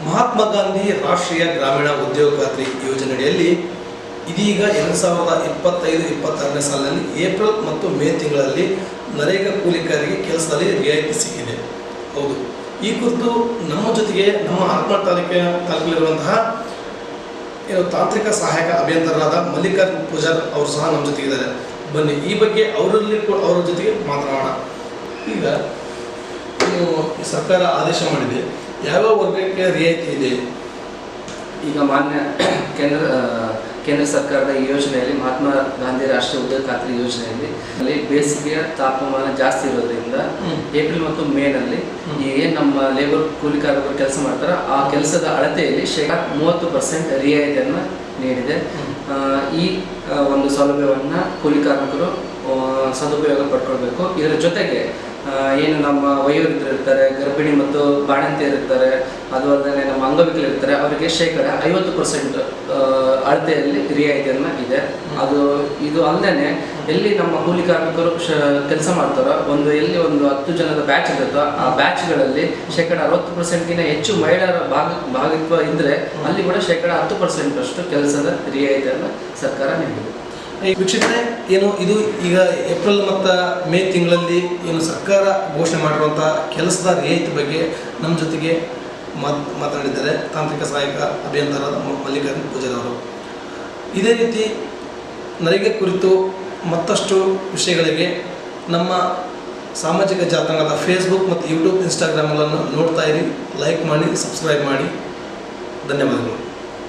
ಮಹಾತ್ಮ ಗಾಂಧಿ ರಾಷ್ಟ್ರೀಯ ಗ್ರಾಮೀಣ ಉದ್ಯೋಗ ಖಾತ್ರಿ ಯೋಜನೆಯಡಿಯಲ್ಲಿ ಇದೀಗ 2025-26ನೇ ಸಾಲಿನಲ್ಲಿ ಏಪ್ರಿಲ್ ಮತ್ತು ಮೇ ತಿಂಗಳಲ್ಲಿ ನರೇಗಾ ಕೂಲಿಕಾರರಿಗೆ ಕೆಲಸದಲ್ಲಿ ರಿಯಾಯಿತಿ ಸಿಕ್ಕಿದೆ. ಹೌದು, ಈ ಕುರಿತು ನಮ್ಮ ಜೊತೆಗೆ ನಮ್ಮ ಆತ್ಮ ತಾಲೂಕಿನಲ್ಲಿರುವಂತಹ ತಾಂತ್ರಿಕ ಸಹಾಯಕ ಅಭಿಯಂತರರಾದ ಮಲ್ಲಿಕಾರ್ಜುನ್ ಪೂಜಾರ್ ಅವರು ಸಹ ನಮ್ಮ ಜೊತೆಗಿದ್ದಾರೆ. ಬನ್ನಿ ಈ ಬಗ್ಗೆ ಅವರ ಜೊತೆಗೆ ಮಾತನಾಡೋಣ. ಈಗ ಸರ್ಕಾರ ಆದೇಶ ಮಾಡಿದೆ, ಯಾವ ವರ್ಗಕ್ಕೆ ರಿಯಾಯಿತಿ ಇದೆ? ಈಗ ಮಾನ್ಯ ಕೇಂದ್ರ ಸರ್ಕಾರದ ಈ ಯೋಜನೆಯಲ್ಲಿ ಮಹಾತ್ಮ ಗಾಂಧಿ ರಾಷ್ಟ್ರೀಯ ಉದ್ಯೋಗ ಖಾತ್ರಿ ಯೋಜನೆಯಲ್ಲಿ ಬೇಸಿಗೆಯ ತಾಪಮಾನ ಜಾಸ್ತಿ ಇರೋದ್ರಿಂದ ಏಪ್ರಿಲ್ ಮತ್ತು ಮೇನಲ್ಲಿ ಏನು ನಮ್ಮ ಲೇಬರ್ ಕೂಲಿಕಾರರು ಕೆಲಸ ಮಾಡ್ತಾರೆ ಆ ಕೆಲಸದ ಅಳತೆಯಲ್ಲಿ 30% ರಿಯಾಯಿತಿಯನ್ನು ನೀಡಿದೆ. ಈ ಒಂದು ಸೌಲಭ್ಯವನ್ನು ಕೂಲಿಕಾರರು ಸದುಪಯೋಗ ಪಡ್ಕೊಳ್ಬೇಕು. ಇದರ ಜೊತೆಗೆ ಏನು ನಮ್ಮ ವಯೋವೃದ್ಧರು ಇರ್ತಾರೆ, ಗರ್ಭಿಣಿ ಮತ್ತು ಬಾಣಂತಿಯರು ಇರ್ತಾರೆ, ಅದು ಅಲ್ಲದೆ ನಮ್ಮ ಅಂಗವಿಕಲರು ಇರ್ತಾರೆ, ಅವರಿಗೆ 50% ಅಳತೆಯಲ್ಲಿ ರಿಯಾಯಿತಿಯನ್ನು ಇದೆ. ಇದು ಅಲ್ಲದೆ ಎಲ್ಲಿ ನಮ್ಮ ಕೂಲಿ ಕಾರ್ಮಿಕರು ಕೆಲಸ ಮಾಡ್ತಾರೋ ಎಲ್ಲಿ ಒಂದು 10 ಜನದ ಬ್ಯಾಚ್ ಇರುತ್ತೋ ಆ ಬ್ಯಾಚ್ಗಳಲ್ಲಿ 60%ಗಿಂತ ಹೆಚ್ಚು ಮಹಿಳೆಯರ ಭಾಗತ್ವ ಇದ್ದರೆ ಅಲ್ಲಿ ಕೂಡ 10% ಅಷ್ಟು ಕೆಲಸದ ರಿಯಾಯಿತಿಯನ್ನು ಸರ್ಕಾರ ನೀಡಿದೆ. ವೀಕ್ಷಕರೇ, ಇದು ಈಗ ಏಪ್ರಿಲ್ ಮತ್ತು ಮೇ ತಿಂಗಳಲ್ಲಿ ಸರ್ಕಾರ ಘೋಷಣೆ ಮಾಡಿರುವಂಥ ಕೆಲಸದ ರಿಯಾಯಿತಿ ಬಗ್ಗೆ ನಮ್ಮ ಜೊತೆಗೆ ಮಾತನಾಡಿದ್ದಾರೆ ತಾಂತ್ರಿಕ ಸಹಾಯಕ ಅಭಿಯಂತರರಾದ ಮಲ್ಲಿಕಾರ್ಜುನ್ ಪೂಜಾರ್ ಅವರು. ಇದೇ ರೀತಿ ನರೇಗಾ ಕುರಿತು ಮತ್ತಷ್ಟು ವಿಷಯಗಳಿಗೆ ನಮ್ಮ ಸಾಮಾಜಿಕ ಜಾಲತಾಣದ ಫೇಸ್ಬುಕ್ ಮತ್ತು ಯೂಟ್ಯೂಬ್ ಇನ್ಸ್ಟಾಗ್ರಾಮ್ಗಳನ್ನು ನೋಡ್ತಾ ಇರಿ. ಲೈಕ್ ಮಾಡಿ, ಸಬ್ಸ್ಕ್ರೈಬ್ ಮಾಡಿ. ಧನ್ಯವಾದಗಳು.